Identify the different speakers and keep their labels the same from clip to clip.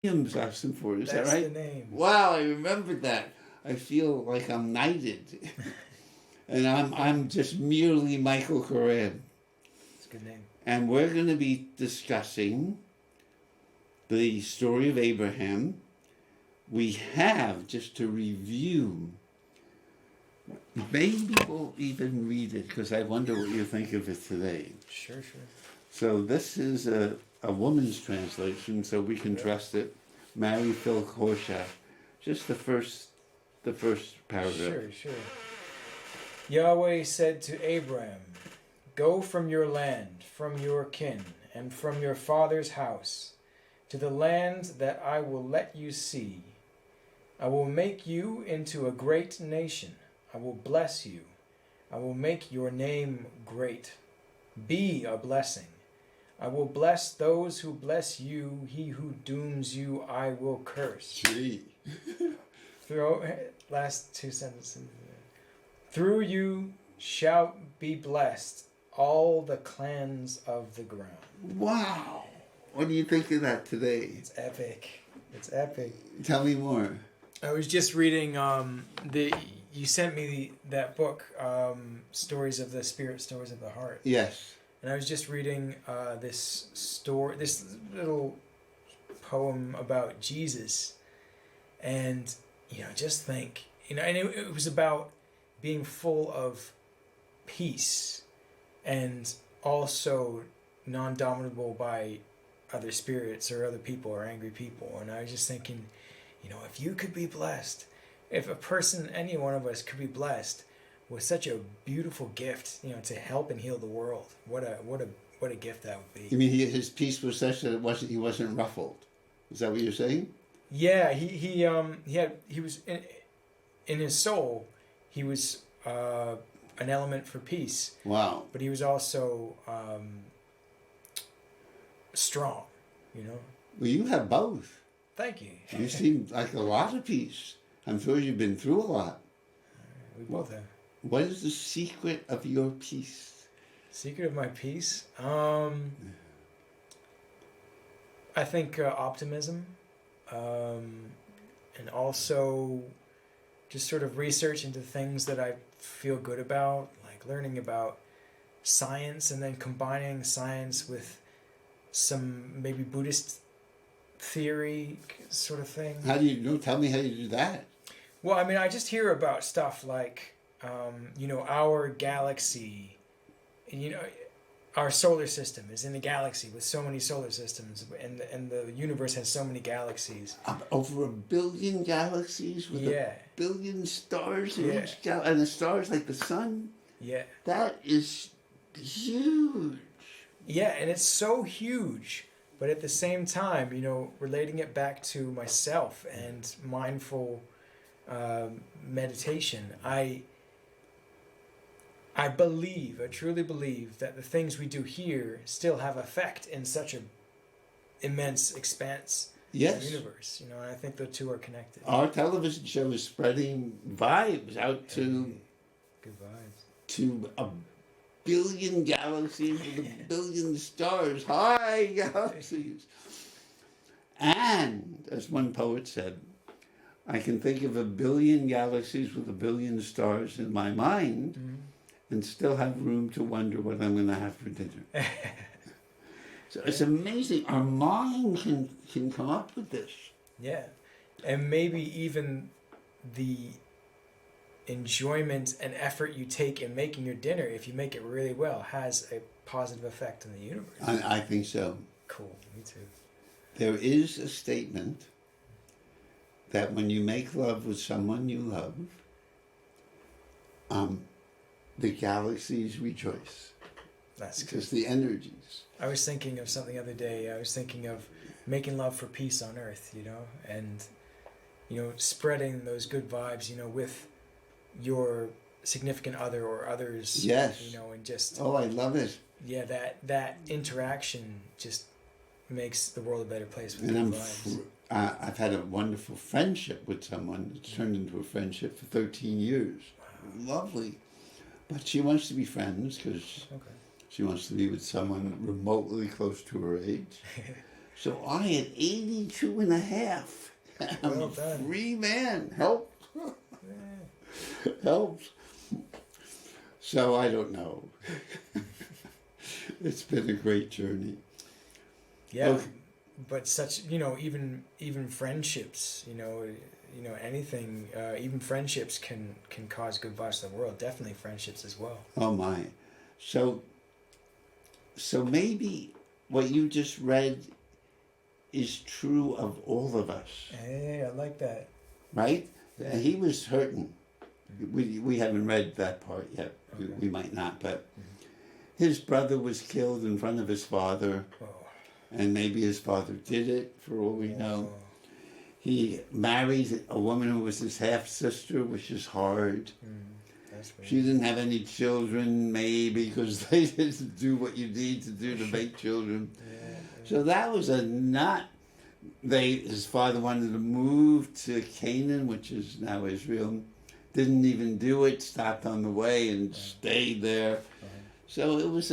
Speaker 1: Oxenford, is that right?
Speaker 2: That's the name.
Speaker 1: Wow, I remembered that. I feel like I'm knighted. And I'm just merely Michael Koran.
Speaker 2: It's a good name.
Speaker 1: And we're going to be discussing the story of Abraham. We have, just to review, maybe we'll even read it because I wonder what you think of it today.
Speaker 2: Sure.
Speaker 1: So this is a woman's translation, so we can trust it. Mary Phil Korsha. Just the first paragraph.
Speaker 2: Sure. Yahweh said to Abraham, "Go from your land, from your kin, and from your father's house, to the land that I will let you see. I will make you into a great nation. I will bless you. I will make your name great. Be a blessing. I will bless those who bless you. He who dooms you, I will curse."
Speaker 1: Gee.
Speaker 2: Last two sentences. "Through you shall be blessed all the clans of the ground."
Speaker 1: Wow. What do you think of that today?
Speaker 2: It's epic. It's epic.
Speaker 1: Tell me more.
Speaker 2: I was just reading you sent me that book, Stories of the Spirit, Stories of the Heart.
Speaker 1: Yes.
Speaker 2: And I was just reading this little poem about Jesus, and just think, and it was about being full of peace and also non-dominable by other spirits or other people or angry people. And I was just thinking, if you could be blessed, if a person, any one of us could be blessed with such a beautiful gift, to help and heal the world, what a gift that would be.
Speaker 1: You mean his peace was such that he wasn't ruffled? Is that what you're saying?
Speaker 2: Yeah, he was in his soul, he was an element for peace.
Speaker 1: Wow.
Speaker 2: But he was also strong,
Speaker 1: Well, you have both.
Speaker 2: Thank you.
Speaker 1: You seem like a lot of peace. I'm sure you've been through a lot.
Speaker 2: We both have.
Speaker 1: What is the secret of your peace?
Speaker 2: Secret of my peace? I think optimism, and also just sort of research into things that I feel good about, like learning about science and then combining science with some maybe Buddhist theory sort of thing.
Speaker 1: How do you tell me how you do that?
Speaker 2: Well, I mean, I just hear about stuff like, our galaxy, our solar system is in a galaxy with so many solar systems, and the universe has so many galaxies.
Speaker 1: Over 1 billion galaxies with 1 billion stars in each galaxy, and the stars like the sun.
Speaker 2: Yeah.
Speaker 1: That is huge.
Speaker 2: Yeah, and it's so huge, but at the same time, relating it back to myself and mindful meditation, I truly believe that the things we do here still have effect in such an immense expanse of the universe. And I think the two are connected.
Speaker 1: Our television show is spreading vibes out to
Speaker 2: good vibes
Speaker 1: to 1 billion galaxies with 1 billion stars. Hi, galaxies. And as one poet said, I can think of 1 billion galaxies with 1 billion stars in my mind, and still have room to wonder what I'm going to have for dinner. So it's amazing. Our mind can come up with this.
Speaker 2: Yeah. And maybe even the enjoyment and effort you take in making your dinner, if you make it really well, has a positive effect on the universe.
Speaker 1: I think so.
Speaker 2: Cool. Me too.
Speaker 1: There is a statement that when you make love with someone you love, the galaxies rejoice.
Speaker 2: That's good.
Speaker 1: Because the energies.
Speaker 2: I was thinking of something the other day. I was thinking of making love for peace on earth, and, spreading those good vibes, with your significant other or others.
Speaker 1: Yes.
Speaker 2: And just...
Speaker 1: Oh, I love it.
Speaker 2: Yeah, that interaction just makes the world a better place with
Speaker 1: And
Speaker 2: good vibes.
Speaker 1: I've had a wonderful friendship with someone. It's turned into a friendship for 13 years. Wow. Lovely. But she wants to be friends because she wants to be with someone remotely close to her age. So I at 82 and a half, I'm
Speaker 2: Well
Speaker 1: a
Speaker 2: done.
Speaker 1: free man. Help.
Speaker 2: Yeah.
Speaker 1: Helps. So I don't know. It's been a great journey.
Speaker 2: Yeah,
Speaker 1: Okay.
Speaker 2: but such, even friendships, anything, even friendships can cause good vibes to the world. Definitely friendships as well.
Speaker 1: Oh my. So maybe what you just read is true of all of us,
Speaker 2: Hey, I like that.
Speaker 1: right?
Speaker 2: Yeah.
Speaker 1: He was hurting. We haven't read that part yet.
Speaker 2: Okay.
Speaker 1: We might not, but his brother was killed in front of his father,
Speaker 2: Oh.
Speaker 1: and maybe his father did it for all we know.
Speaker 2: Oh.
Speaker 1: He married a woman who was his half sister, which is hard.
Speaker 2: That's weird.
Speaker 1: She didn't have any children, maybe, because they didn't do what you need to do to make children.
Speaker 2: Yeah.
Speaker 1: So that was a not. His father wanted to move to Canaan, which is now Israel. Didn't even do it. Stopped on the way and stayed there. So it was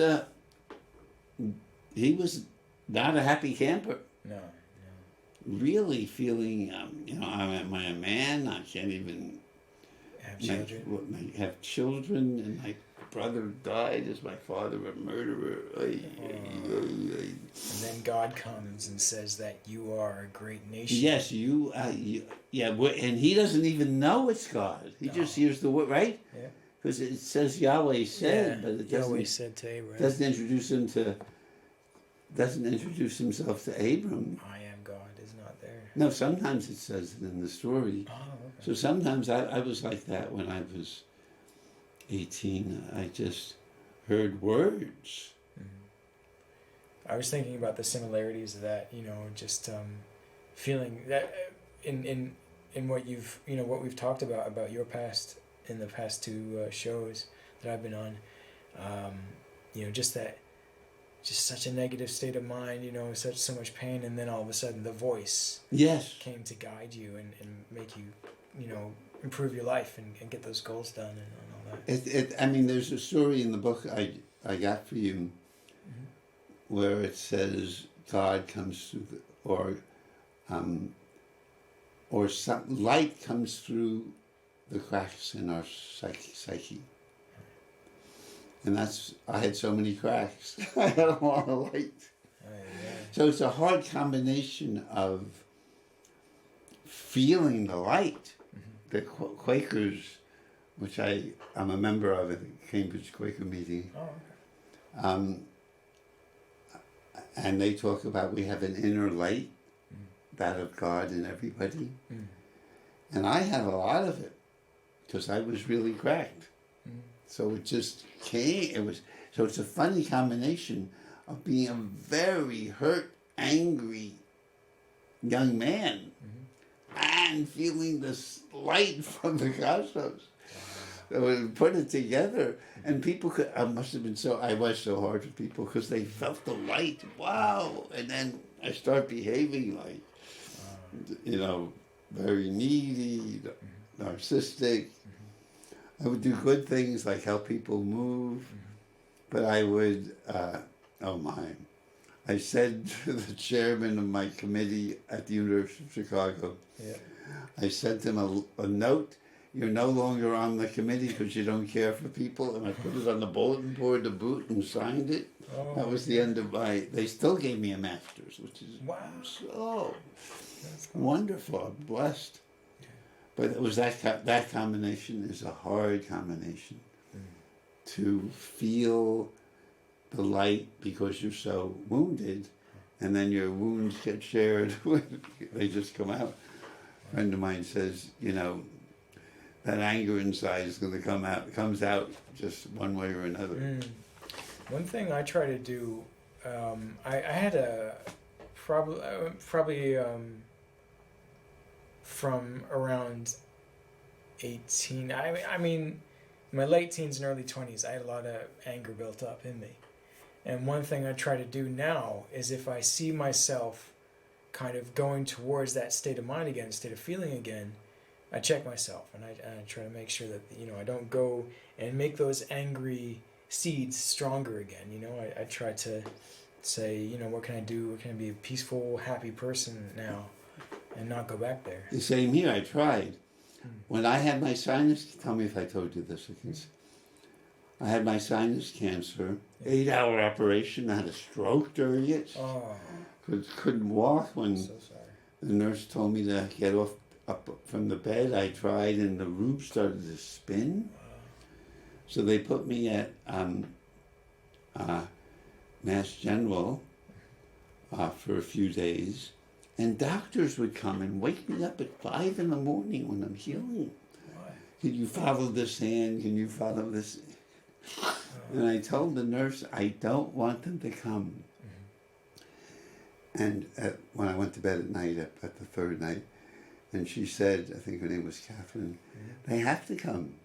Speaker 1: he was not a happy camper.
Speaker 2: No.
Speaker 1: Really feeling, am I a man? I can't even
Speaker 2: Have children.
Speaker 1: have children, and my brother died. Is my father a murderer?
Speaker 2: And then God comes and says that you are a great nation.
Speaker 1: Yes, and he doesn't even know it's God. He just hears the word, right?
Speaker 2: Yeah.
Speaker 1: Because it says Yahweh said, but it
Speaker 2: Yahweh said to Abraham,
Speaker 1: doesn't introduce himself to Abram.
Speaker 2: I am God is not there.
Speaker 1: No, sometimes it says it in the story.
Speaker 2: Oh, okay.
Speaker 1: So sometimes I was like that when I was 18. I just heard words.
Speaker 2: I was thinking about the similarities of that, just feeling that in what what we've talked about your past in the past two shows that I've been on, just such a negative state of mind, so much pain, and then all of a sudden the voice came to guide you and make you, improve your life and get those goals done and all that.
Speaker 1: There's a story in the book I got for you where it says God comes through or some light comes through the cracks in our psyche. And I had so many cracks. I had a lot of light. So it's a hard combination of feeling the light. The Quakers, which I'm a member of at the Cambridge Quaker meeting, and they talk about we have an inner light, that of God in everybody. And I have a lot of it because I was really cracked. So it just came. So it's a funny combination of being a very hurt, angry young man and feeling this light from the cosmos. So we put it together, and people I was so hard for people because they felt the light. Wow! And then I start behaving like, very needy, narcissistic. I would do good things like help people move, but I would, I said to the chairman of my committee at the University of Chicago, I sent him a note, you're no longer on the committee because you don't care for people, and I put it on the bulletin board to boot and signed it. That was the end of they still gave me a master's, which is so wonderful. I'm blessed. But it was that combination is a hard combination to feel the light because you're so wounded, and then your wounds get shared. They just come out. A friend of mine says, that anger inside is going to comes out just one way or another.
Speaker 2: One thing I try to do, I had a probably from around 18. I mean, in my late teens and early 20s, I had a lot of anger built up in me. And one thing I try to do now is if I see myself kind of going towards that state of mind again, state of feeling again, I check myself and I try to make sure that, I don't go and make those angry seeds stronger again. I try to say, you know, what can I do? What can I be a peaceful, happy person now, and not go back there?
Speaker 1: The same here. I tried. When I had my sinus, tell me if I told you this. I had my sinus cancer, 8-hour operation. I had a stroke during it.
Speaker 2: Oh,
Speaker 1: Couldn't walk when
Speaker 2: so sorry.
Speaker 1: the nurse told me to get up from the bed. I tried, and the room started to spin. So they put me at Mass General for a few days. And doctors would come and wake me up at 5 in the morning when I'm healing.
Speaker 2: Why?
Speaker 1: Can you follow this hand? Can you follow this? And I told the nurse, I don't want them to come. And when I went to bed at night, at the third night, and she said, I think her name was Catherine, they have to come.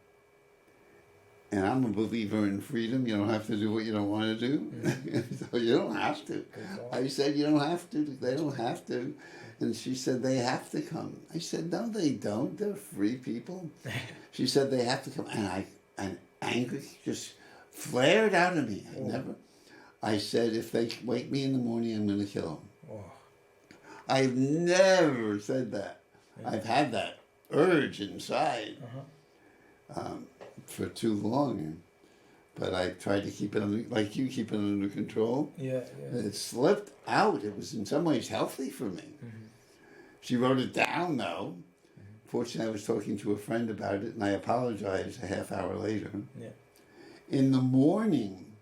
Speaker 1: And I'm a believer in freedom. You don't have to do what you don't want to do. So you don't have to. I said, you don't have to. They don't have to. And she said, they have to come. I said, no, they don't. They're free people. She said, they have to come. And anger just flared out of me. I said, if they wake me in the morning, I'm going to kill them.
Speaker 2: Oh.
Speaker 1: I've never said that. I've had that urge inside. For too long, but I tried to keep it like you keep it under control.
Speaker 2: Yeah.
Speaker 1: It slipped out. It was in some ways healthy for me. She wrote it down though. Fortunately, I was talking to a friend about it, and I apologized a half hour later.
Speaker 2: Yeah.
Speaker 1: In the morning,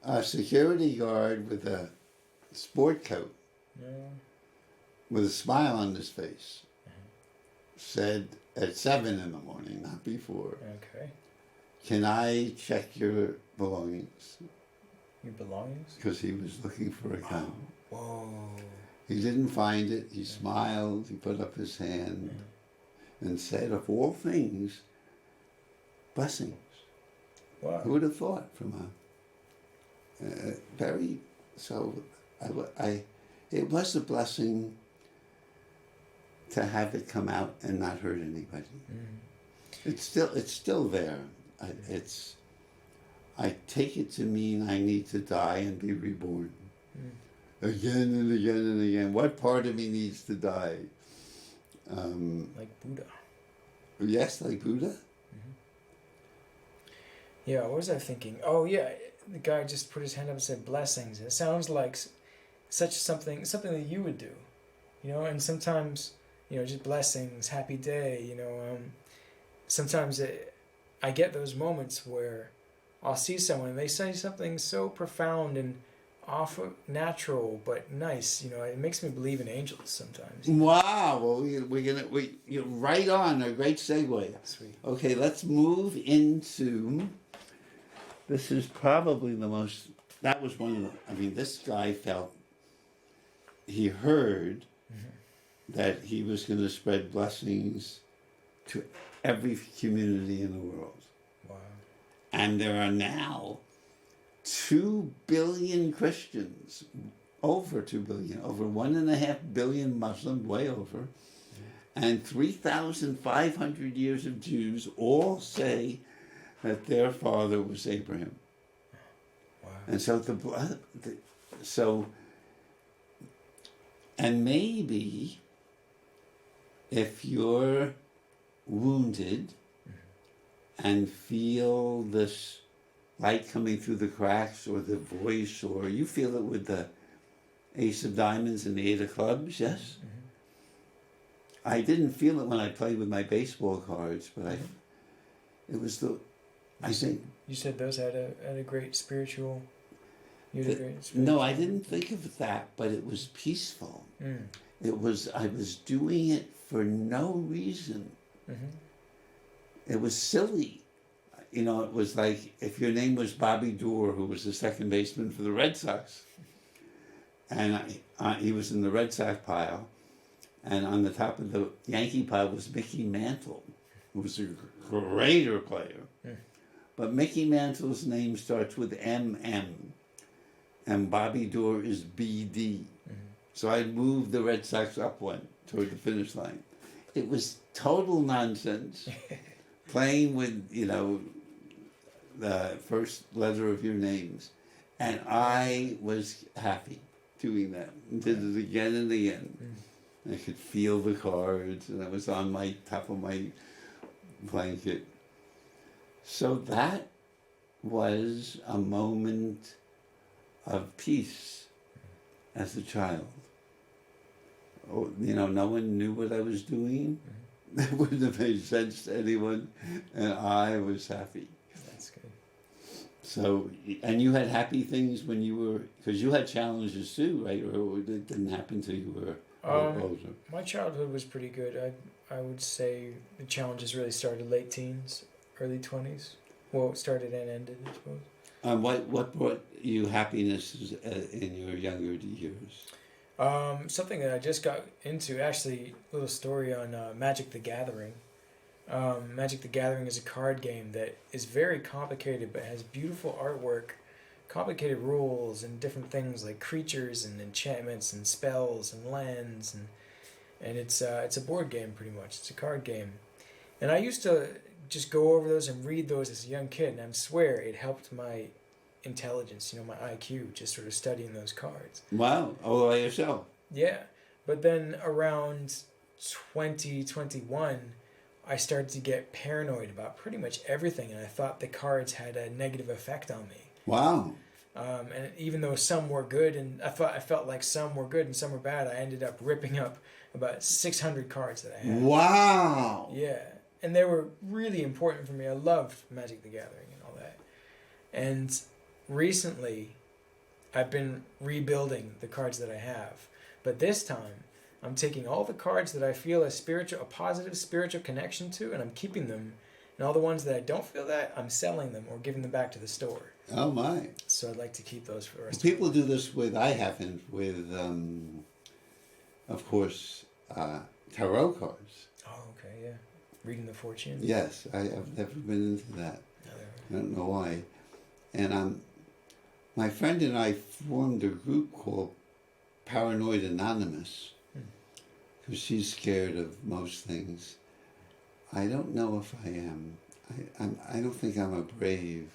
Speaker 1: a security guard with a sport coat, with a smile on his face, said at 7 in the morning, not before.
Speaker 2: Okay.
Speaker 1: Can I check your belongings?
Speaker 2: Your belongings?
Speaker 1: Because he was looking for a gun.
Speaker 2: Whoa.
Speaker 1: He didn't find it. He smiled. He put up his hand and said, of all things, blessings.
Speaker 2: Wow.
Speaker 1: Who would have thought from a very, so it was a blessing to have it come out and not hurt anybody. It's still there. I take it to mean I need to die and be reborn. Again and again and again. What part of me needs to die?
Speaker 2: Like Buddha.
Speaker 1: Yes, like Buddha.
Speaker 2: Yeah, what was I thinking? Oh yeah, the guy just put his hand up and said blessings. It sounds like something that you would do, you know. And sometimes, you know, just blessings, happy day, you know. Sometimes I get those moments where I'll see someone and they say something so profound and natural but nice, you know. It makes me believe in angels sometimes.
Speaker 1: Wow. Well, you're right on. A great segue.
Speaker 2: Sweet.
Speaker 1: Okay, let's move into. This is probably the most. That was one of the. I mean, this guy felt. He heard that he was going to spread blessings to every community in the world.
Speaker 2: Wow.
Speaker 1: And there are now 2 billion Christians, over 2 billion, over 1.5 billion Muslims, way over, and 3,500 years of Jews all say that their father was Abraham.
Speaker 2: Wow.
Speaker 1: And so and maybe if you're wounded and feel this light coming through the cracks, or the voice, or you feel it with the Ace of Diamonds and the 8 of Clubs, yes? I didn't feel it when I played with my baseball cards, but it was I think...
Speaker 2: You said those had a great spiritual...
Speaker 1: No, I didn't think of that, but it was peaceful. I was doing it for no reason. It was silly. You know, it was like if your name was Bobby Doerr, who was the second baseman for the Red Sox, and he was in the Red Sox pile, and on the top of the Yankee pile was Mickey Mantle, who was a greater player. But Mickey Mantle's name starts with M.M., and Bobby Doerr is B.D. So I moved the Red Sox up one toward the finish line. It was total nonsense, playing with, you know, the first letter of your names. And I was happy doing that. And did it again and again. I could feel the cards, and I was on my top of my blanket. So that was a moment of peace as a child. Oh, you know, no one knew what I was doing. It wouldn't have made sense to anyone, and I was happy.
Speaker 2: That's good.
Speaker 1: So, and you had happy things when you were, because you had challenges too, right? Or it didn't happen till you were older.
Speaker 2: My childhood was pretty good. I would say the challenges really started late teens, early 20s. Well, it started and ended, I suppose.
Speaker 1: What brought you happiness in your younger years?
Speaker 2: Something that I just got into, actually, a little story on Magic the Gathering. Magic the Gathering is a card game that is very complicated but has beautiful artwork, complicated rules, and different things like creatures and enchantments and spells and lands, and it's a board game pretty much. It's a card game. And I used to just go over those and read those as a young kid, and I swear it helped my intelligence, my IQ, just sort of studying those cards.
Speaker 1: Wow, all by yourself.
Speaker 2: Yeah, but then around 2021, I started to get paranoid about pretty much everything, and I thought the cards had a negative effect on me.
Speaker 1: Wow.
Speaker 2: And even though some were good, and I felt like some were good and some were bad, I ended up ripping up about 600 cards that I had.
Speaker 1: Wow.
Speaker 2: Yeah, and they were really important for me. I loved Magic the Gathering and all that. And recently, I've been rebuilding the cards that I have. But this time, I'm taking all the cards that I feel a positive spiritual connection to, and I'm keeping them. And all the ones that I don't feel that, I'm selling them or giving them back to the store.
Speaker 1: Oh my.
Speaker 2: So I'd like to keep those for the rest
Speaker 1: People do this with, I haven't, with, of course, tarot cards.
Speaker 2: Oh, okay, yeah. Reading the fortune?
Speaker 1: Yes, I've never been into that. I don't know why. And my friend and I formed a group called Paranoid Anonymous, because she's scared of most things. I don't know if I am. I don't think I'm a brave.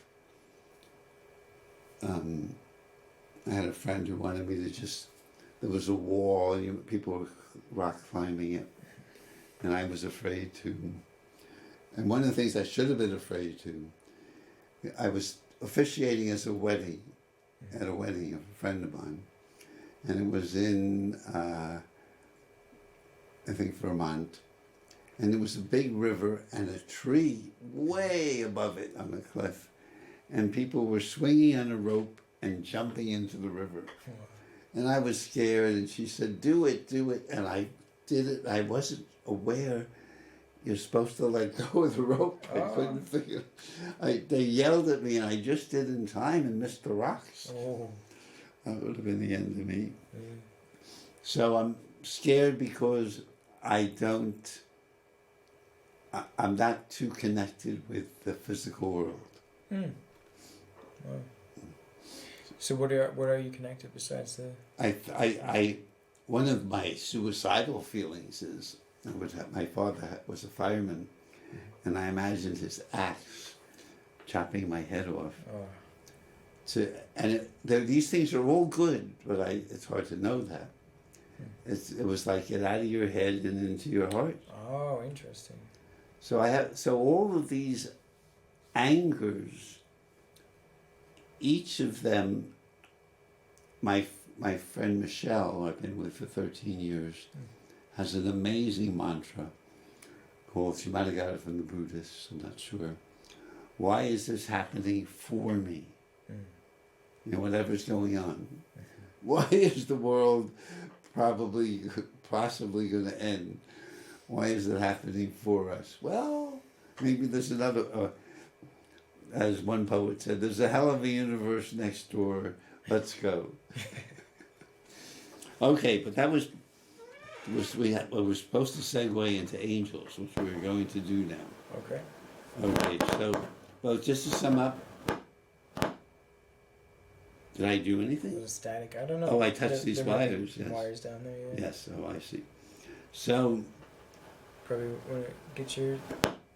Speaker 1: I had a friend who wanted me to there was a wall, people were rock climbing it, and I was afraid to. And one of the things I should have been afraid to, I was officiating at a wedding of a friend of mine, and it was in, I think, Vermont, and there was a big river and a tree way above it on the cliff, and people were swinging on a rope and jumping into the river. And I was scared, and she said, do it, and I did it. I wasn't aware you're supposed to let go of the rope. I couldn't figure. They yelled at me, and I just did in time and missed the rocks.
Speaker 2: Oh.
Speaker 1: That would have been the end of me. So I'm scared because I'm not too connected with the physical world.
Speaker 2: Wow. So what are you connected besides the?
Speaker 1: One of my suicidal feelings is my father was a fireman, and I imagined his axe chopping my head off. These things are all good, but it's hard to know that. It was like get out of your head and into your heart.
Speaker 2: Oh, interesting.
Speaker 1: So all of these angers, each of them, my friend Michelle, who I've been with for 13 years, has an amazing mantra called, she might have got it from the Buddhists, I'm not sure. Why is this happening for me? Whatever's going on. Why is the world possibly going to end? Why is it happening for us? Well, maybe there's another, as one poet said, there's a hell of a universe next door. Let's go. Okay, but that was we were supposed to segue into angels, which we're going to do now.
Speaker 2: Okay.
Speaker 1: Okay, so, well, just to sum up, did I do anything?
Speaker 2: Was it static? I don't know.
Speaker 1: Oh, I touched these wires, yes.
Speaker 2: Wires down there, yeah.
Speaker 1: Yes, oh, I see. So...
Speaker 2: Probably want to get your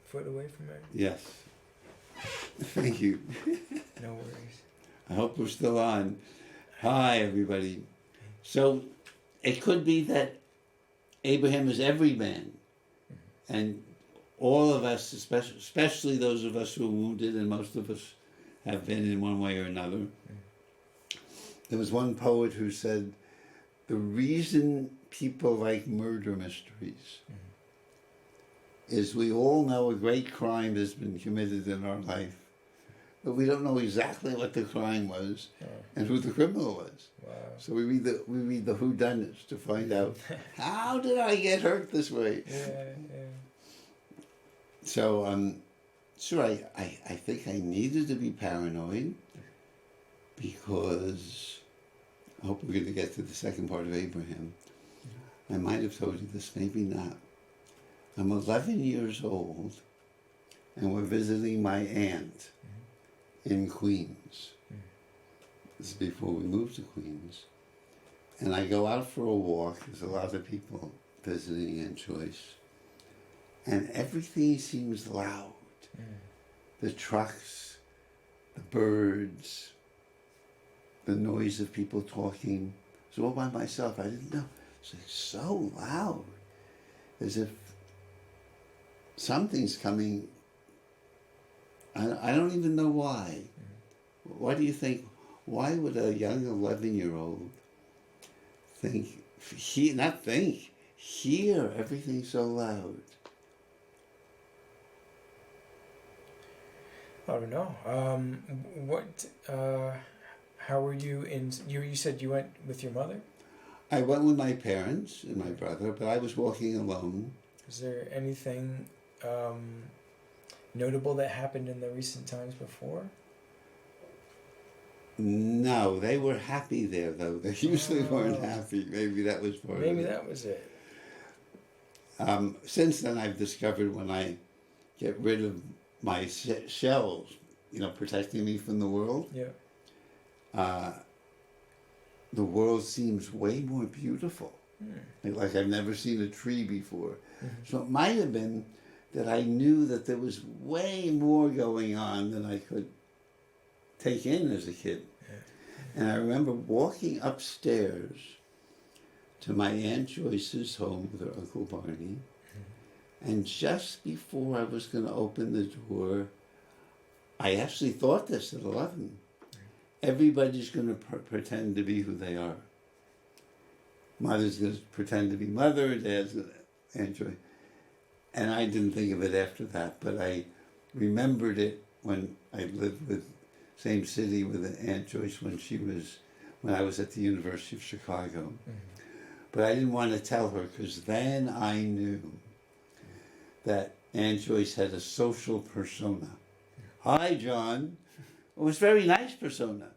Speaker 2: foot away from there.
Speaker 1: Yes. Thank you.
Speaker 2: No worries.
Speaker 1: I hope we're still on. Hi, everybody. So it could be that Abraham is every man, and all of us, especially those of us who are wounded, and most of us have been in one way or another. There was one poet who said, the reason people like murder mysteries is we all know a great crime has been committed in our life, but we don't know exactly what the crime was and who the criminal was.
Speaker 2: Wow.
Speaker 1: So we read the whodunits to find out, how did I get hurt this way?
Speaker 2: Yeah.
Speaker 1: So sure, I think I needed to be paranoid, because I hope we're going to get to the second part of Abraham. I might have told you this, maybe not. I'm 11 years old, and we're visiting my aunt in Queens. This is before we moved to Queens. And I go out for a walk. There's a lot of people visiting Aunt Joyce. And everything seems loud. The trucks, the birds, the noise of people talking. So all by myself, I didn't know. It's like so loud, as if something's coming. I don't even know why. Why do you think? Why would a young 11-year-old hear everything so loud?
Speaker 2: I don't know. How were you in? You said you went with your mother?
Speaker 1: I went with my parents and my brother, but I was walking alone.
Speaker 2: Is there anything notable that happened in the recent times before?
Speaker 1: No, they were happy there, though. They usually weren't happy. Maybe that was part of it.
Speaker 2: Maybe that was it.
Speaker 1: Since then, I've discovered when I get rid of my shells, protecting me from the world, the world seems way more beautiful. Like I've never seen a tree before. So it might have been that I knew that there was way more going on than I could take in as a kid. And I remember walking upstairs to my Aunt Joyce's home with her Uncle Barney. And just before I was going to open the door, I actually thought this at 11. Everybody's going to pretend to be who they are. Mother's going to pretend to be mother, dad's going to enjoy. And I didn't think of it after that, but I remembered it when I lived with same city with Aunt Joyce when I was at the University of Chicago. But I didn't want to tell her, because then I knew that Aunt Joyce had a social persona. Hi, John. It was a very nice persona,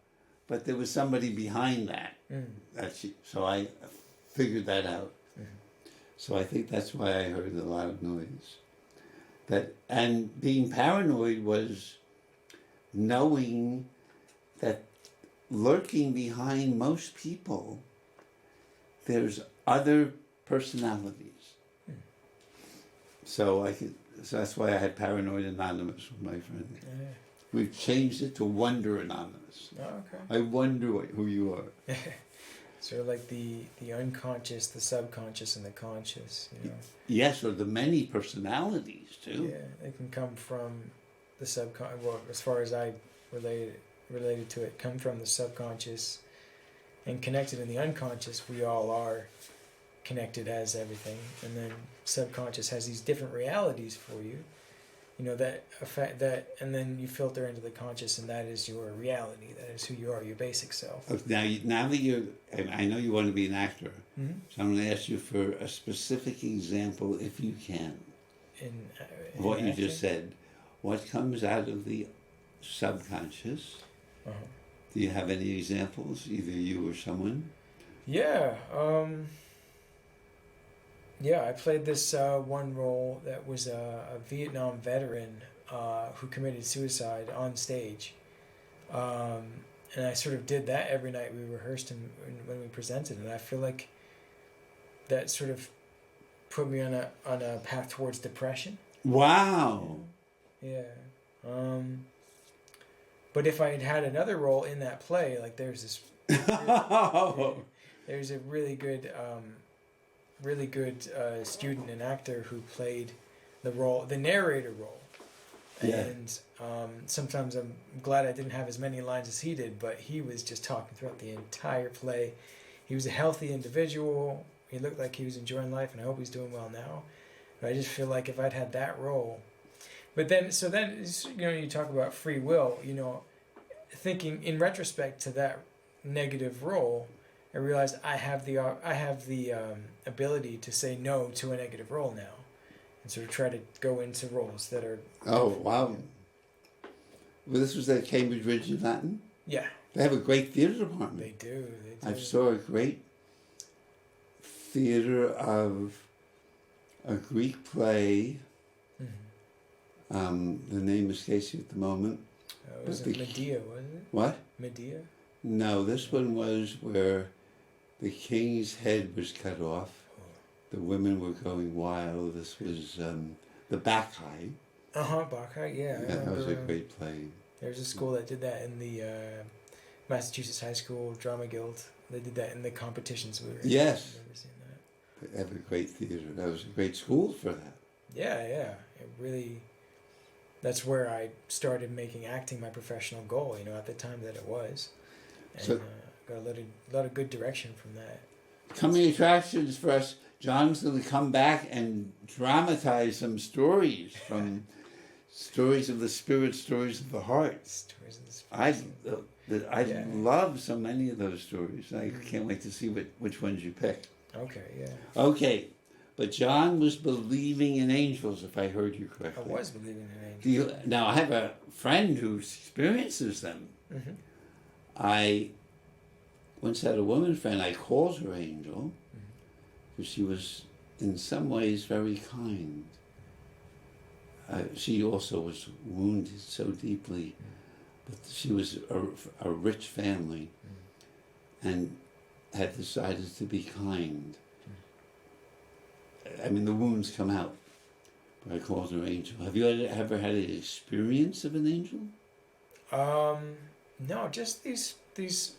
Speaker 1: but there was somebody behind that. So I figured that out. So I think that's why I heard a lot of noise. And being paranoid was knowing that lurking behind most people, there's other personalities. So that's why I had Paranoid Anonymous with my friend. We've changed it to Wonder Anonymous.
Speaker 2: Oh, okay.
Speaker 1: I wonder who you are.
Speaker 2: Sort of like the unconscious, the subconscious, and the conscious.
Speaker 1: Yes, or the many personalities too.
Speaker 2: Yeah, they can come from the subconscious. Well, as far as I related to it, come from the subconscious, and connected in the unconscious. We all are connected as everything, and then subconscious has these different realities for you. That affect that, and then you filter into the conscious, and that is your reality. That is who you are, your basic self.
Speaker 1: Now that I know you want to be an actor, so I'm going to ask you for a specific example, if you can, in what you just said. What comes out of the subconscious? Do you have any examples, either you or someone?
Speaker 2: Yeah. Yeah, I played this one role that was a Vietnam veteran who committed suicide on stage. And I sort of did that every night we rehearsed and when we presented. And I feel like that sort of put me on a path towards depression.
Speaker 1: Wow.
Speaker 2: Yeah. But if I had had another role in that play, like there's this, there's a really good student and actor who played the narrator role.
Speaker 1: Yeah.
Speaker 2: And sometimes I'm glad I didn't have as many lines as he did, but he was just talking throughout the entire play. He was a healthy individual. He looked like he was enjoying life, and I hope he's doing well now. But I just feel like if I'd had that role, but then you talk about free will. Thinking in retrospect to that negative role, I realized I have the ability to say no to a negative role now, and sort of try to go into roles that are.
Speaker 1: Oh, wow. Well, this was at Cambridge Ridge in Latin?
Speaker 2: Yeah.
Speaker 1: They have a great theatre department.
Speaker 2: They do.
Speaker 1: I saw a great theatre of a Greek play. The name escapes me at the moment.
Speaker 2: Was it Medea, wasn't it?
Speaker 1: What?
Speaker 2: Medea?
Speaker 1: No, this one was where the king's head was cut off. The women were going wild. This was the Bacchae.
Speaker 2: Bacchae, yeah.
Speaker 1: Yeah, that was a great play.
Speaker 2: There's a school that did that in the Massachusetts High School Drama Guild. They did that in the competitions we were in.
Speaker 1: Yes.
Speaker 2: I remember seeing that.
Speaker 1: They have a great theatre. That was a great school for that.
Speaker 2: Yeah. It really... That's where I started making acting my professional goal, at the time that it was. And
Speaker 1: So,
Speaker 2: got a lot of good direction from that.
Speaker 1: Coming attractions for us. John's going to come back and dramatize some stories from stories of the spirit, stories of the heart.
Speaker 2: Stories of the spirit.
Speaker 1: I love so many of those stories. I can't wait to see which ones you pick.
Speaker 2: Okay, yeah.
Speaker 1: Okay, but John was believing in angels, if I heard you correctly.
Speaker 2: I was believing in angels.
Speaker 1: Now, I have a friend who experiences them.
Speaker 2: Mm-hmm.
Speaker 1: I once had a woman friend, I called her angel, because she was in some ways very kind. She also was wounded so deeply, but she was a rich family and had decided to be kind. I mean, the wounds come out, but I called her angel. Have you ever had an experience of an angel?
Speaker 2: No, just these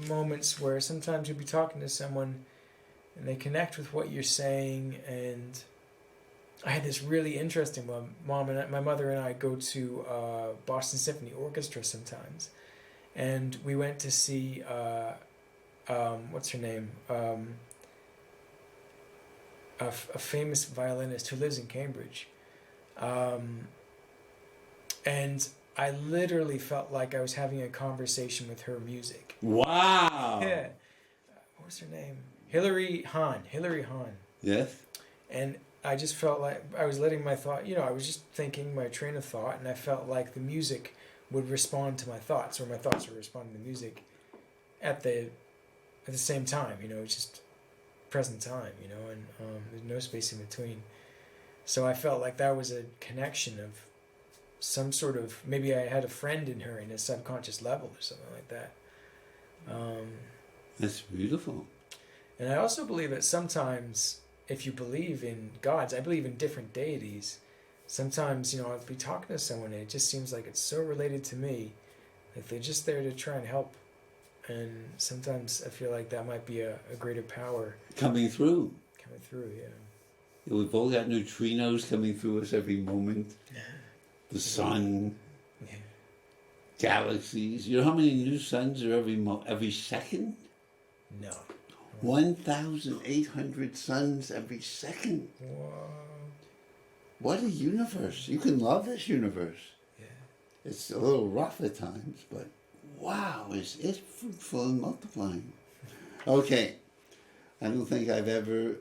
Speaker 2: moments where sometimes you'll be talking to someone and they connect with what you're saying. And I had this really interesting one. My mother and I go to Boston Symphony Orchestra sometimes, and we went to see what's her name? A famous violinist who lives in Cambridge, and I literally felt like I was having a conversation with her music.
Speaker 1: Wow.
Speaker 2: Yeah. What was her name? Hilary Hahn.
Speaker 1: Yes.
Speaker 2: And I just felt like I was letting my thought, I was just thinking my train of thought, and I felt like the music would respond to my thoughts, or my thoughts would respond to the music at the same time. It's just present time, and there's no space in between. So I felt like that was a connection of some sort of, maybe I had a friend in her in a subconscious level or something like that.
Speaker 1: That's beautiful.
Speaker 2: And I also believe that sometimes, if you believe in gods, I believe in different deities. Sometimes, I'll be talking to someone and it just seems like it's so related to me, like they're just there to try and help. And sometimes I feel like that might be a greater power.
Speaker 1: Coming through,
Speaker 2: yeah.
Speaker 1: We've all got neutrinos coming through us every moment. The sun, galaxies. You know how many new suns are every second?
Speaker 2: No.
Speaker 1: 1,800 suns every second.
Speaker 2: Whoa.
Speaker 1: What a universe. You can love this universe.
Speaker 2: Yeah.
Speaker 1: It's a little rough at times, but wow, is it fruitful and multiplying. Okay, I don't think I've ever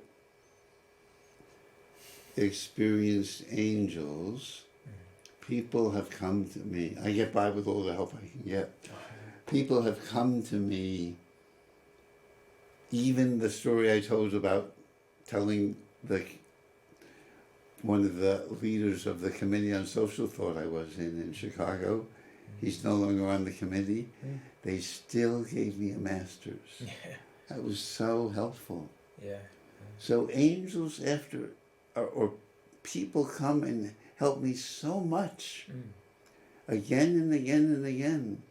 Speaker 1: experienced angels. People have come to me. I get by with all the help I can get. People have come to me. Even the story I told about telling one of the leaders of the Committee on Social Thought I was in Chicago, he's no longer on the committee. They still gave me a master's.
Speaker 2: Yeah.
Speaker 1: That was so helpful.
Speaker 2: Yeah.
Speaker 1: So angels or people come and help me so much. again and again and again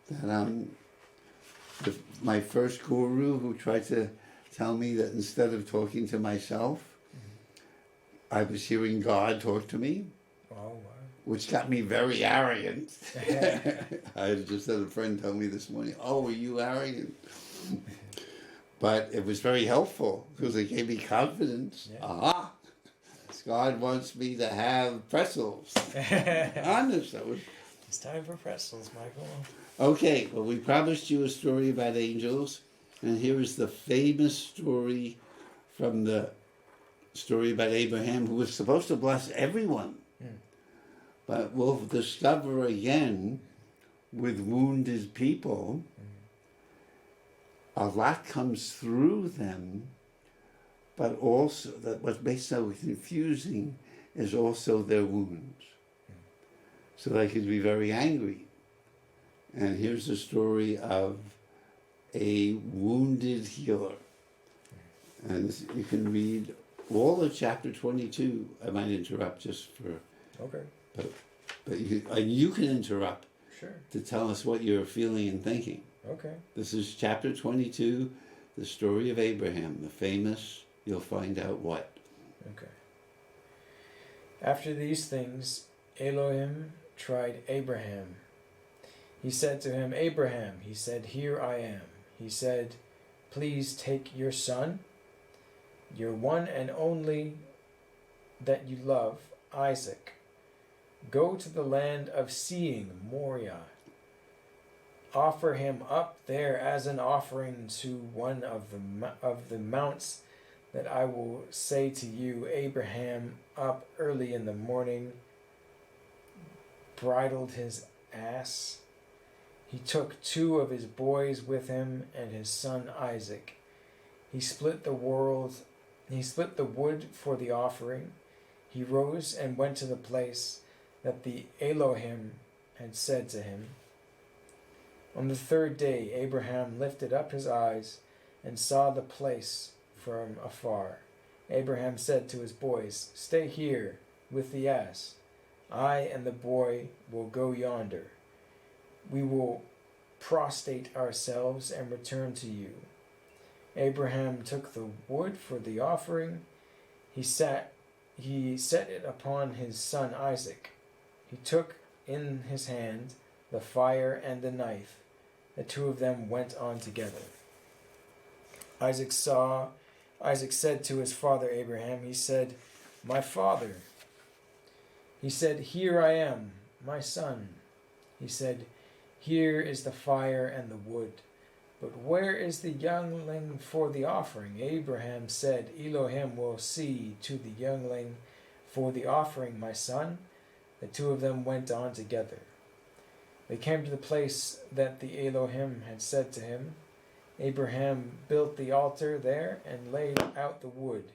Speaker 1: that my first guru who tried to tell me that instead of talking to myself, I was hearing God talk to me.
Speaker 2: Oh, wow.
Speaker 1: Which got me very arrogant. I just had a friend tell me this morning, "Oh, were you arrogant?" But it was very helpful because it gave me confidence. Yeah. Aha! God wants me to have pretzels. Honest, that was.
Speaker 2: It's time for pretzels, Michael.
Speaker 1: Okay, well, we promised you a story about angels, and here is the famous story from the story about Abraham, who was supposed to bless everyone. But we'll discover again, with wounded people, a lot comes through them, but also that what makes so confusing is also their wounds. So they could be very angry. And here's the story of a wounded healer. And you can read all of chapter 22. I might interrupt just for...
Speaker 2: Okay.
Speaker 1: But you can interrupt.
Speaker 2: Sure. To
Speaker 1: tell us what you're feeling and thinking.
Speaker 2: Okay.
Speaker 1: This is chapter 22, the story of Abraham, the famous, you'll find out what.
Speaker 2: Okay. After these things, Elohim tried Abraham. He said to him, "Abraham," he said, "here I am." He said, "Please take your son, your one and only that you love, Isaac. Go to the land of seeing, Moriah. Offer him up there as an offering to one of the mounts that I will say to you." Abraham, up early in the morning, bridled his ass. He took 2 of his boys with him and his son Isaac. He split the wood for the offering. He rose and went to the place that the Elohim had said to him. On the 3rd day, Abraham lifted up his eyes and saw the place from afar. Abraham said to his boys, "Stay here with the ass. I and the boy will go yonder. We will prostrate ourselves and return to you." Abraham took the wood for the offering. He set it upon his son Isaac. He took in his hand the fire and the knife. The 2 of them went on together. Isaac said to his father Abraham, he said, "My father." He said, "Here I am, my son." He said, "Here is the fire and the wood, but where is the youngling for the offering?" Abraham said, "Elohim will see to the youngling for the offering, my son." The 2 of them went on together. They came to the place that the Elohim had said to him. Abraham built the altar there and laid out the wood.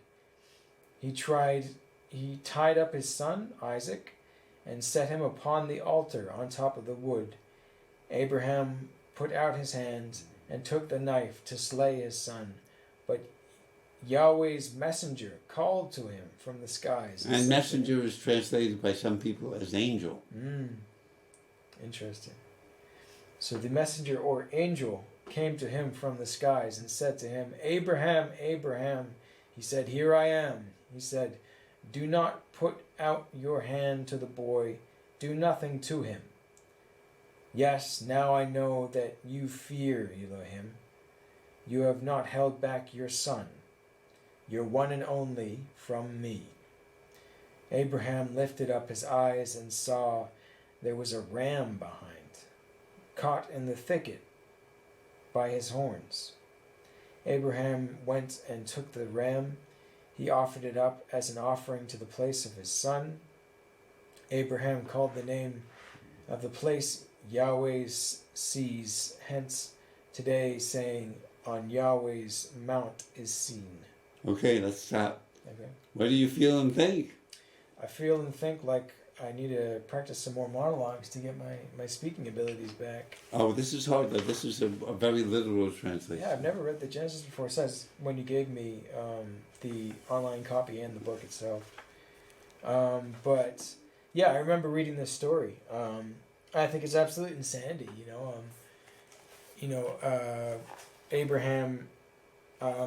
Speaker 2: He tied up his son, Isaac, and set him upon the altar on top of the wood. Abraham put out his hand and took the knife to slay his son. But Yahweh's messenger called to him from the skies.
Speaker 1: And messenger is translated by some people as angel.
Speaker 2: Interesting. So the messenger or angel came to him from the skies and said to him, "Abraham, Abraham." He said, "Here I am." He said, "Do not put out your hand to the boy. Do nothing to him. Yes, now I know that you fear Elohim. You have not held back your son, your one and only, from me." Abraham lifted up his eyes and saw there was a ram behind, caught in the thicket by his horns. Abraham went and took the ram. He offered it up as an offering to the place of his son. Abraham called the name of the place Yahweh sees, hence today saying, "On Yahweh's mount is seen."
Speaker 1: Okay, let's stop.
Speaker 2: Okay.
Speaker 1: What do you feel and think?
Speaker 2: I feel and think like I need to practice some more monologues to get my speaking abilities back.
Speaker 1: Oh, this is hard though. This is a very literal translation.
Speaker 2: Yeah, I've never read the Genesis before. It says when you gave me the online copy and the book itself. But Yeah, I remember reading this story. I think it's absolute insanity. Abraham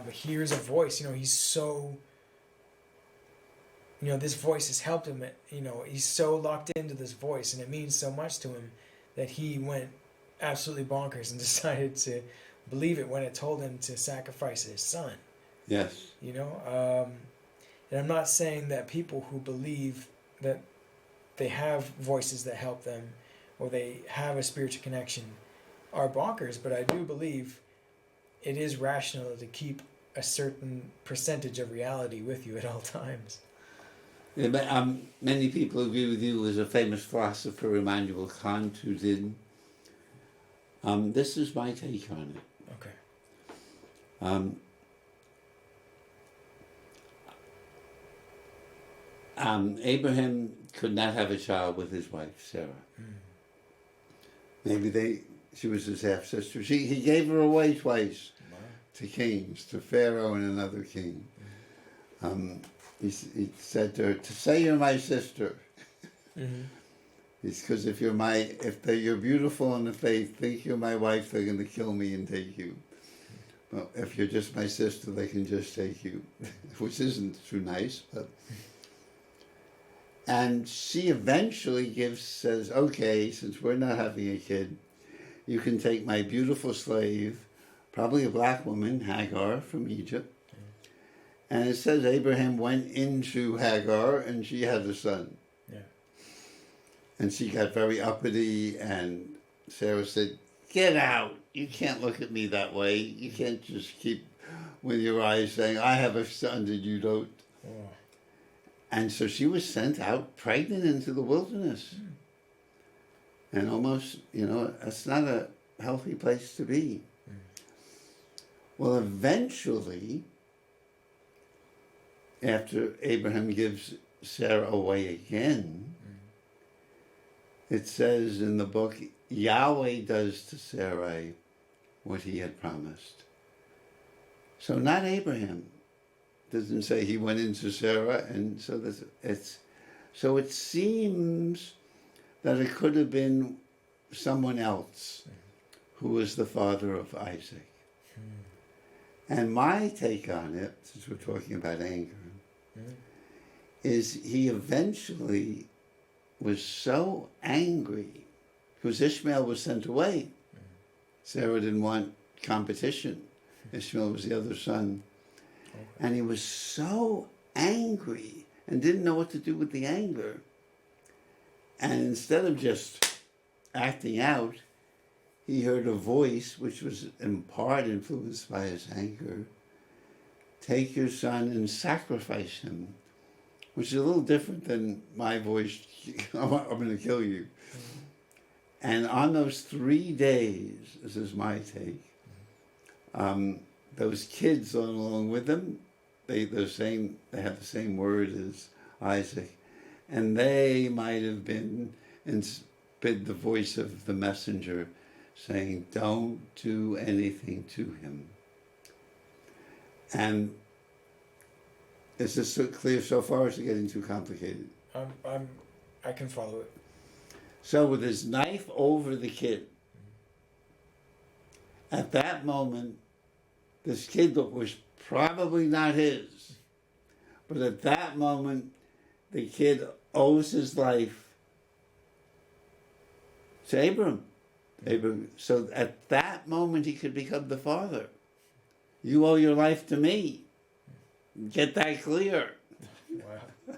Speaker 2: hears a voice. He's so. This voice has helped him. He's so locked into this voice, and it means so much to him that he went absolutely bonkers and decided to believe it when it told him to sacrifice his son.
Speaker 1: Yes.
Speaker 2: And I'm not saying that people who believe that they have voices that help them or they have a spiritual connection are bonkers, but I do believe it is rational to keep a certain percentage of reality with you at all times.
Speaker 1: Yeah, but, many people agree with you. There's a famous philosopher, Immanuel Kant, who did. This is my take on it.
Speaker 2: Okay.
Speaker 1: Abraham could not have a child with his wife, Sarah. Maybe she was his half-sister. He gave her away twice to kings, to Pharaoh and another king. He said to her, to say you're my sister. It's because if you're beautiful in the faith, think you're my wife, they're going to kill me and take you. Well, if you're just my sister, they can just take you, which isn't too nice, but... And she eventually says, okay, since we're not having a kid, you can take my beautiful slave, probably a black woman, Hagar from Egypt. And it says Abraham went into Hagar and she had a son.
Speaker 2: Yeah.
Speaker 1: And she got very uppity and Sarah said, get out. You can't look at me that way. You can't just keep with your eyes saying, I have a son and you don't.
Speaker 2: Oh.
Speaker 1: And so she was sent out pregnant into the wilderness. And almost, that's not a healthy place to be. Well, eventually, after Abraham gives Sarah away again, it says in the book, Yahweh does to Sarai what he had promised. So not Abraham. Doesn't say he went into Sarah, and so it seems that it could have been someone else who was the father of Isaac. And my take on it, since we're talking about anger, is he eventually was so angry because Ishmael was sent away. Sarah didn't want competition. Ishmael was the other son. And he was so angry and didn't know what to do with the anger. And instead of just acting out, he heard a voice, which was in part influenced by his anger. Take your son and sacrifice him, which is a little different than my voice, I'm going to kill you. And on those 3 days, this is my take, those kids along with them, they have the same word as Isaac, and they might have been the voice of the messenger saying, don't do anything to him. And is this so clear so far, or is it getting too complicated?
Speaker 2: I can follow it.
Speaker 1: So with his knife over the kid, at that moment, this kid that was probably not his, but at that moment, the kid owes his life to Abram. So at that moment, he could become the father. You owe your life to me. Get that clear.
Speaker 2: Wow.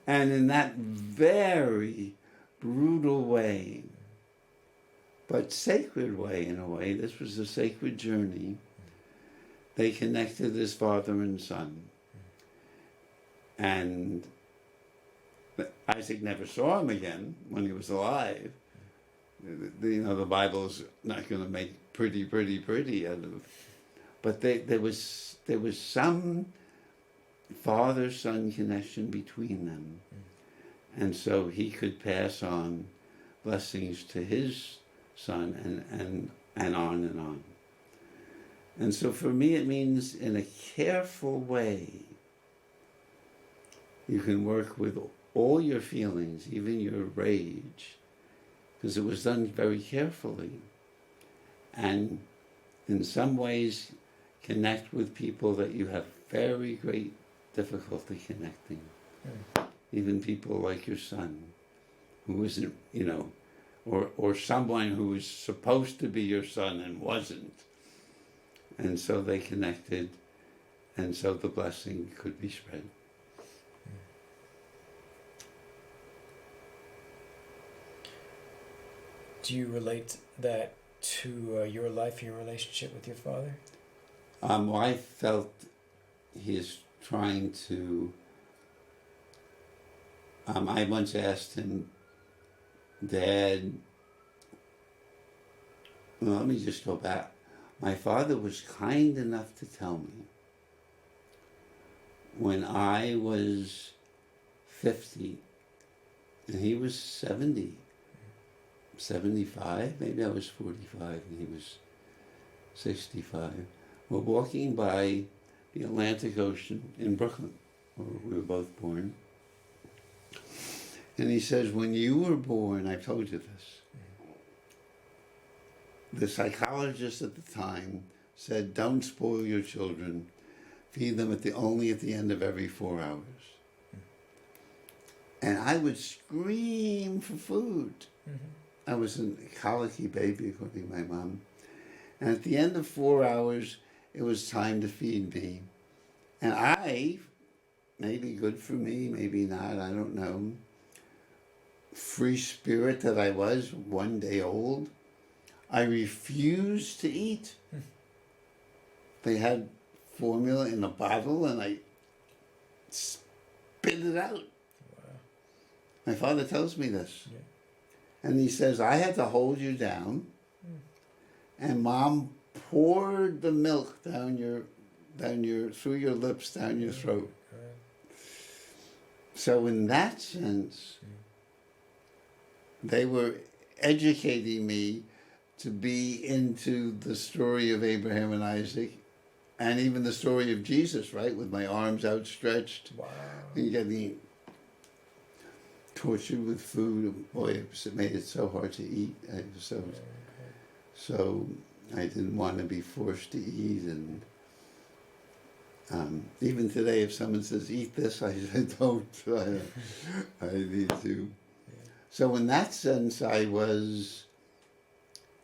Speaker 1: And in that very brutal way, but sacred way in a way, this was a sacred journey, they connected as father and son. And Isaac never saw him again when he was alive. The Bible's not going to make pretty out of. But there was some father-son connection between them, and so he could pass on blessings to his son and on and on. And so for me, it means in a careful way, you can work with all your feelings, even your rage, because it was done very carefully. And in some ways, connect with people that you have very great difficulty connecting. Even people like your son, who isn't, or someone who was supposed to be your son and wasn't. And so they connected, and so the blessing could be spread.
Speaker 2: Do you relate that to your life, your relationship with your father?
Speaker 1: Well, I felt he's trying to. I once asked him, Dad, well, let me just go back. My father was kind enough to tell me when I was 50 and he was 70, 75, maybe I was 45 and he was 65. We're walking by the Atlantic Ocean in Brooklyn, where we were both born. And he says, when you were born, I told you this, the psychologist at the time said, don't spoil your children, feed them only at the end of every 4 hours. And I would scream for food. I was a colicky baby, according to my mom. And at the end of 4 hours, it was time to feed me. And I, maybe good for me, maybe not, I don't know, free spirit that I was, 1 day old, I refused to eat. They had formula in a bottle and I spit it out.
Speaker 2: Wow.
Speaker 1: My father tells me this.
Speaker 2: Yeah.
Speaker 1: And he says, I had to hold you down. And Mom poured the milk through your lips, down your throat. So in that sense, they were educating me to be into the story of Abraham and Isaac, and even the story of Jesus, right, with my arms outstretched,
Speaker 2: Wow.
Speaker 1: and getting tortured with food. Boy, it made it so hard to eat. So I didn't want to be forced to eat, and even today, if someone says, eat this, I said, don't. I need to. So in that sense, I was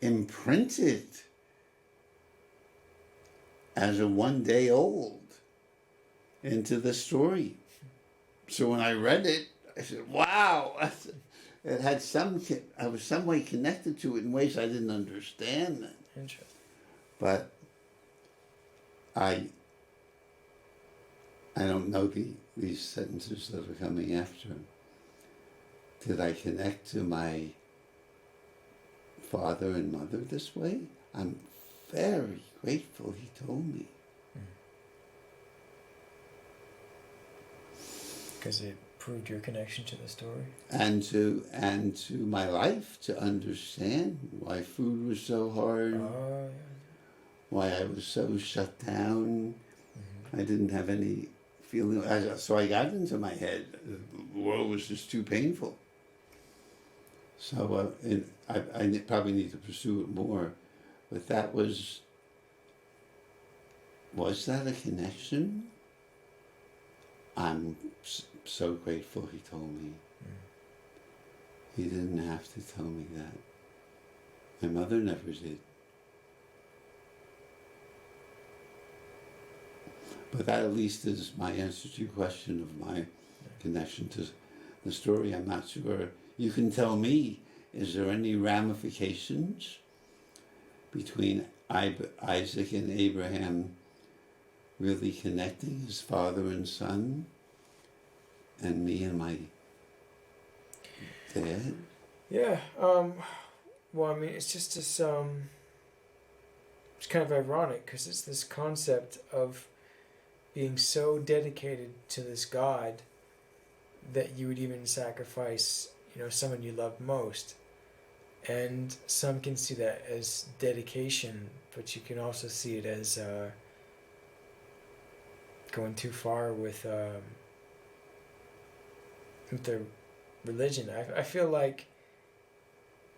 Speaker 1: imprinted as a 1 day old into the story. So when I read it, I said, wow, it had I was some way connected to it in ways I didn't understand then.
Speaker 2: Interesting.
Speaker 1: But I don't know these sentences that are coming after. Did I connect to my father and mother this way? I'm very grateful he told me.
Speaker 2: Because it proved your connection to the story.
Speaker 1: And to my life, to understand why food was so hard,
Speaker 2: Oh, yeah.
Speaker 1: why I was so shut down. I didn't have any feeling. So I got into my head. The world was just too painful. So I probably need to pursue it more. But that was that a connection? I'm so grateful he told me. He didn't have to tell me that. My mother never did. But that at least is my answer to your question of my connection to the story. I'm not sure. You can tell me, is there any ramifications between Isaac and Abraham really connecting as father and son, and me and my dad?
Speaker 2: Yeah. Well, I mean, it's just this. It's kind of ironic because it's this concept of being so dedicated to this God that you would even sacrifice, someone you love most. And some can see that as dedication, but you can also see it as going too far with with their religion. I feel like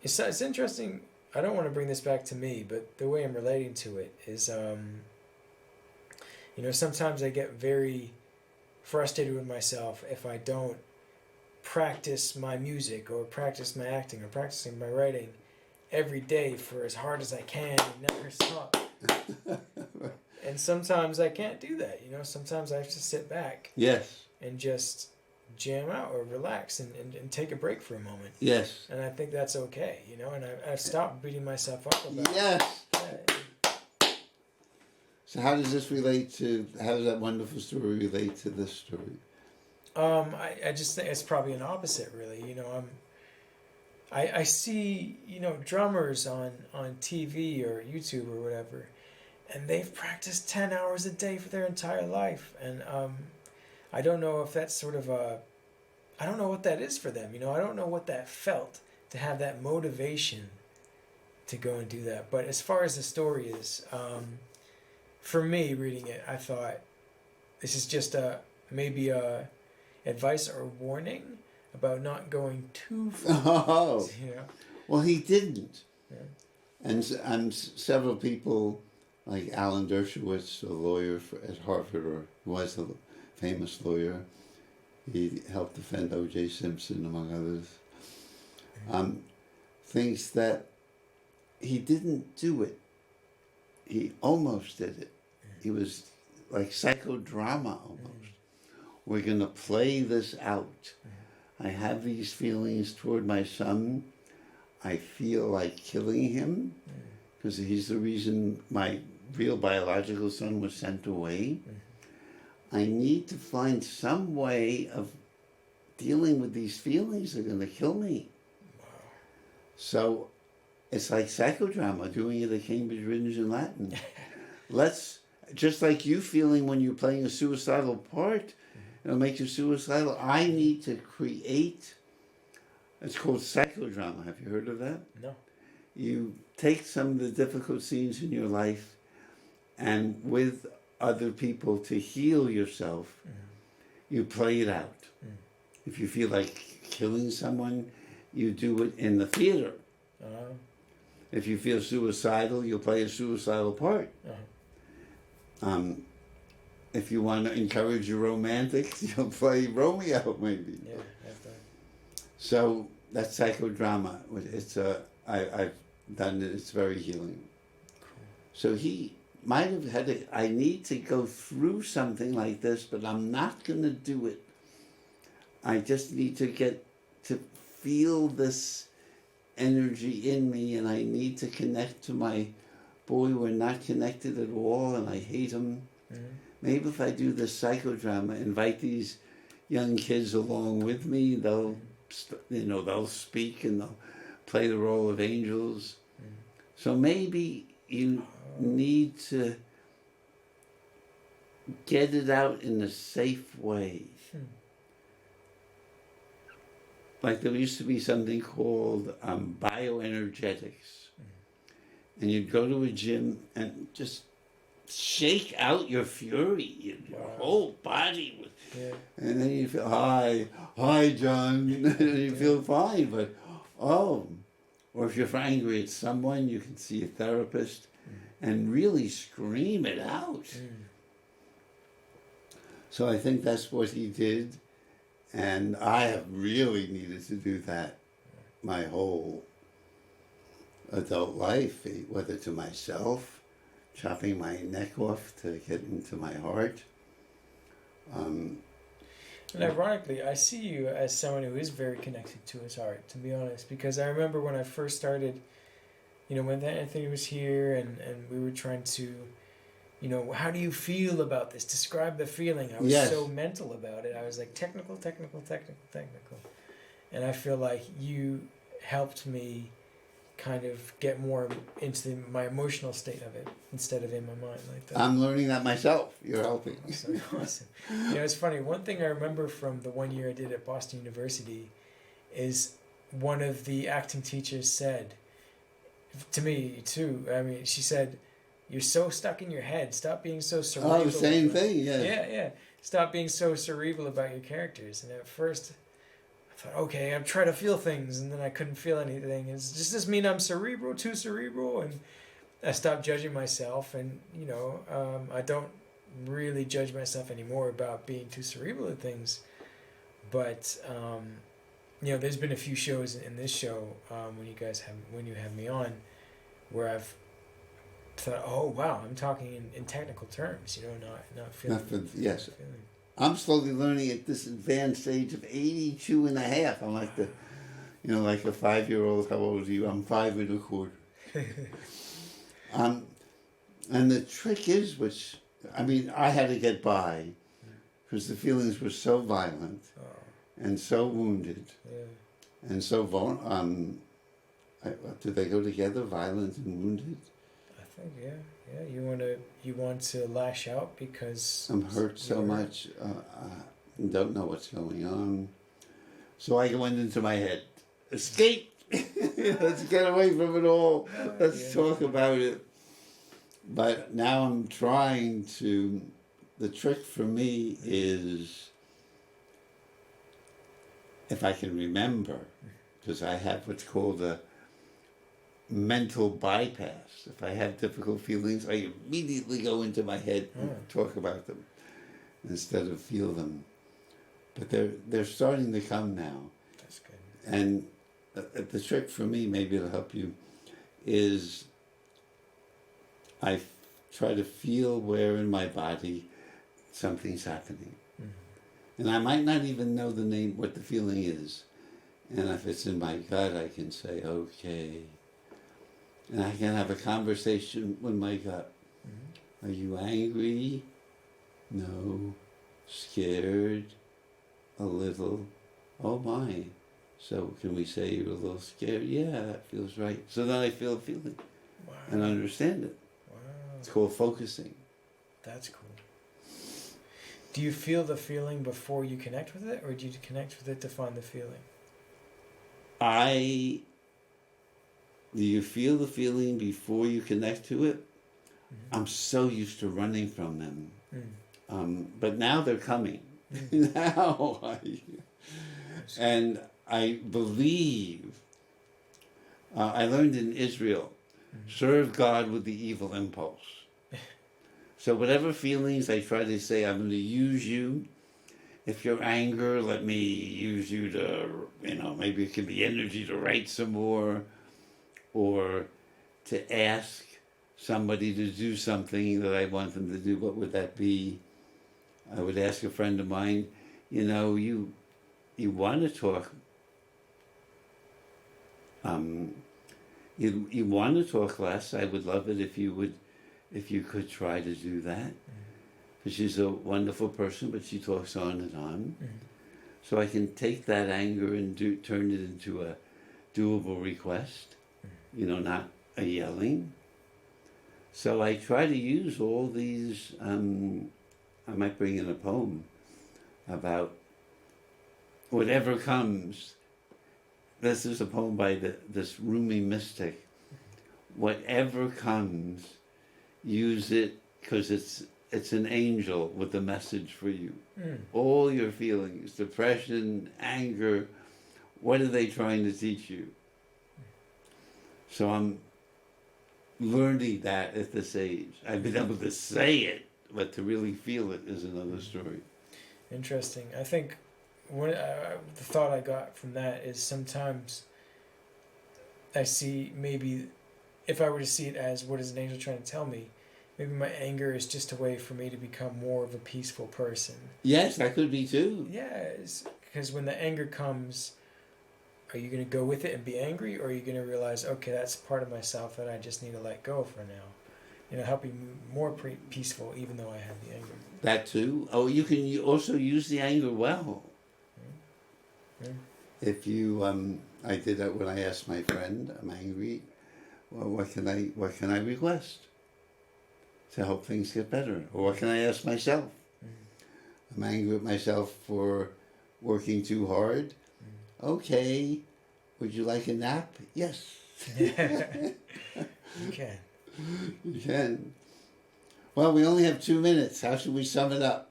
Speaker 2: it's interesting. I don't want to bring this back to me, but the way I'm relating to it is, sometimes I get very frustrated with myself if I don't practice my music or practice my acting or practicing my writing every day for as hard as I can and never stop. And sometimes I can't do that, Sometimes I have to sit back.
Speaker 1: Yes.
Speaker 2: And just jam out or relax and take a break for a moment.
Speaker 1: Yes.
Speaker 2: And I think that's okay, and I've stopped beating myself up about
Speaker 1: yes.
Speaker 2: it.
Speaker 1: So how does that wonderful story relate to this story?
Speaker 2: I just think it's probably an opposite, really. I see, drummers on TV or YouTube or whatever, and they've practiced 10 hours a day for their entire life. And I don't know if that's sort of I don't know what that is for them. I don't know what that felt to have that motivation to go and do that. But as far as the story is, for me, reading it, I thought this is just maybe a advice or warning about not going too far.
Speaker 1: Oh. Well, he didn't.
Speaker 2: Yeah.
Speaker 1: And several people, like Alan Dershowitz, a lawyer at Harvard, or was a famous lawyer, he helped defend O.J. Simpson, among others, thinks that he didn't do it. He almost did it. He was like psychodrama almost. We're going to play this out. I have these feelings toward my son. I feel like killing him because he's the reason my real biological son was sent away. I need to find some way of dealing with these feelings that are going to kill me.
Speaker 2: Wow.
Speaker 1: So it's like psychodrama, doing it at Cambridge Ridge in Latin. Just like you feeling when you're playing a suicidal part, it'll make you suicidal. I need to create, it's called psychodrama. Have you heard of that?
Speaker 2: No.
Speaker 1: You take some of the difficult scenes in your life and with other people to heal yourself, you play it out. If you feel like killing someone, you do it in the theater. If you feel suicidal, you'll play a suicidal part. If you want to encourage your romantics, you'll play Romeo, maybe.
Speaker 2: Yeah, that's that.
Speaker 1: So that's psychodrama. It's I've done it. It's very healing.
Speaker 2: Cool.
Speaker 1: So he might have had I need to go through something like this, but I'm not going to do it. I just need to get to feel this energy in me, and I need to connect to my boy. We're not connected at all, and I hate him. Maybe if I do this psychodrama, invite these young kids along with me, they'll speak and they'll play the role of angels. So maybe you need to get it out in a safe way. Like there used to be something called bioenergetics. And you'd go to a gym and just shake out your fury, your whole body. And then you feel, hi John, and you feel fine. But, or if you're angry at someone, you can see a therapist and really scream it out. So I think that's what he did. And I have really needed to do that my whole adult life, whether to myself, chopping my neck off to get into my heart.
Speaker 2: And ironically, I see you as someone who is very connected to his heart, to be honest, because I remember when I first started, when Anthony was here and we were trying to, how do you feel about this? Describe the feeling. I was so mental about it. I was like technical. And I feel like you helped me kind of get more into my emotional state of it instead of in my mind like that.
Speaker 1: I'm learning that myself. You're helping.
Speaker 2: Awesome. It's funny. One thing I remember from the 1 year I did at Boston University is one of the acting teachers said to me too. I mean, she said, "You're so stuck in your head. Stop being so cerebral."
Speaker 1: Oh, the same thing. Yeah.
Speaker 2: Yeah. Stop being so cerebral about your characters. And at first, thought, okay, I'm trying to feel things, and then I couldn't feel anything. Does this mean I'm too cerebral? And I stopped judging myself, and I don't really judge myself anymore about being too cerebral at things. But there's been a few shows in this show when you have me on, where I've thought, oh wow, I'm talking in technical terms, not feeling.
Speaker 1: Yes.
Speaker 2: Not feeling.
Speaker 1: I'm slowly learning at this advanced age of 82 and a half. I'm like like a 5-year-old. How old are you? I'm 5 1/4. And the trick is, I had to get by because the feelings were so violent and so wounded and so vulnerable. Do they go together, violent and wounded?
Speaker 2: I think, yeah. You want to lash out because
Speaker 1: I'm hurt so much, don't know what's going on. So I went into my head, escape! Let's get away from it all. Let's talk about it. But now I'm trying to, the trick for me is, if I can remember, because I have what's called a mental bypass. If I have difficult feelings, I immediately go into my head and talk about them instead of feel them. But they're starting to come now.
Speaker 2: That's good.
Speaker 1: And the trick for me, maybe it'll help you, is I try to feel where in my body something's happening. Mm-hmm. And I might not even know the name, what the feeling is. And if it's in my gut, I can say, okay. And I can have a conversation with my gut. Mm-hmm. Are you angry? No. Scared? A little? Oh my. So can we say you're a little scared? Yeah, that feels right. So then I feel a feeling.
Speaker 2: Wow.
Speaker 1: And understand it.
Speaker 2: Wow.
Speaker 1: It's called focusing.
Speaker 2: That's cool. Do you feel the feeling before you connect with it, or do you connect with it to find the feeling?
Speaker 1: Do you feel the feeling before you connect to it? Mm-hmm. I'm so used to running from them. But now they're coming. And I believe, I learned in Israel, serve God with the evil impulse. So whatever feelings I try to say, I'm going to use you. If you're anger, let me use you to, maybe it can be energy to write some more, or to ask somebody to do something that I want them to do. What would that be? I would ask a friend of mine, you want to talk, you want to talk less. I would love it if you could try to do that. Because she's a wonderful person, but she talks on and on. So I can take that anger and turn it into a doable request, not a yelling. So I try to use all these, I might bring in a poem about whatever comes. This is a poem by this Rumi mystic. Whatever comes, use it, because it's an angel with a message for you. All your feelings, depression, anger, what are they trying to teach you? So I'm learning that at this age. I've been able to say it, but to really feel it is another story.
Speaker 2: Interesting. I think the thought I got from that is sometimes I see, maybe if I were to see it as what is an angel trying to tell me, maybe my anger is just a way for me to become more of a peaceful person.
Speaker 1: Yes, that could be too.
Speaker 2: Yes, because when the anger comes, are you going to go with it and be angry, or are you going to realize, okay, that's part of myself that I just need to let go for now? Help me more peaceful, even though I have the anger.
Speaker 1: That too. Oh, you can also use the anger well. If you, I did that when I asked my friend, I'm angry. Well, what can I request to help things get better? Or what can I ask myself? I'm angry at myself for working too hard. Okay, would you like a nap? Yes.
Speaker 2: You can.
Speaker 1: You can. Well, we only have 2 minutes. How should we sum it up?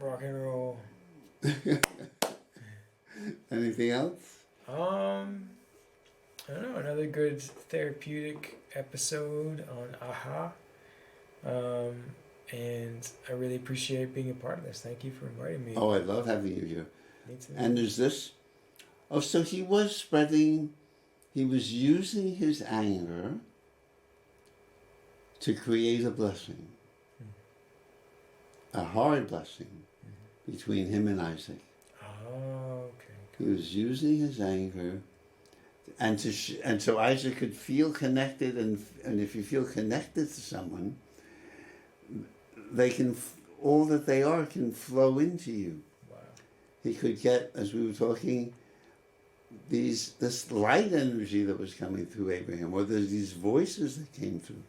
Speaker 2: Rock and roll.
Speaker 1: Anything else?
Speaker 2: I don't know. Another good therapeutic episode on AHA. And I really appreciate being a part of this. Thank you for inviting me.
Speaker 1: Oh, I love having you here.
Speaker 2: Me too.
Speaker 1: And there's this. Oh, so he was using his anger to create a blessing, a hard blessing between him and Isaac.
Speaker 2: Oh, okay.
Speaker 1: He was using his anger, and so Isaac could feel connected, and if you feel connected to someone, they can, all that they are can flow into you.
Speaker 2: Wow.
Speaker 1: He could get, as we were talking, this light energy that was coming through Abraham, or there's these voices that came through,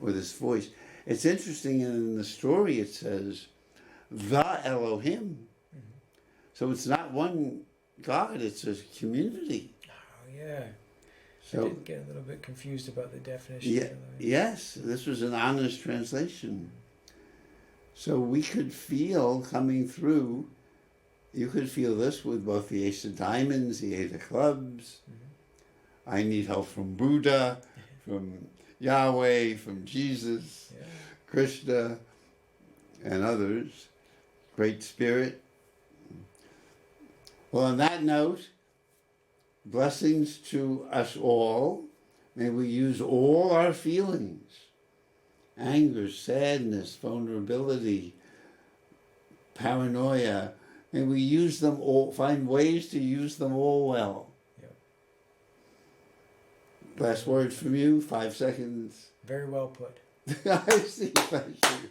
Speaker 1: or this voice. It's interesting, in the story it says, the Elohim. So it's not one God, it's a community.
Speaker 2: Oh, yeah.
Speaker 1: So,
Speaker 2: I did get a little bit confused about the definition.
Speaker 1: yeah, yes, this was an honest translation. So we could feel coming through, you could feel this with both the Ace of Diamonds, the Eight of Clubs. I need help from Buddha, from Yahweh, from Jesus, Krishna, and others. Great Spirit. Well, on that note, blessings to us all. May we use all our feelings, anger, sadness, vulnerability, paranoia. May we use them all, find ways to use them all well.
Speaker 2: Yep.
Speaker 1: Last words from you, 5 seconds.
Speaker 2: Very well put.
Speaker 1: I see, thank you.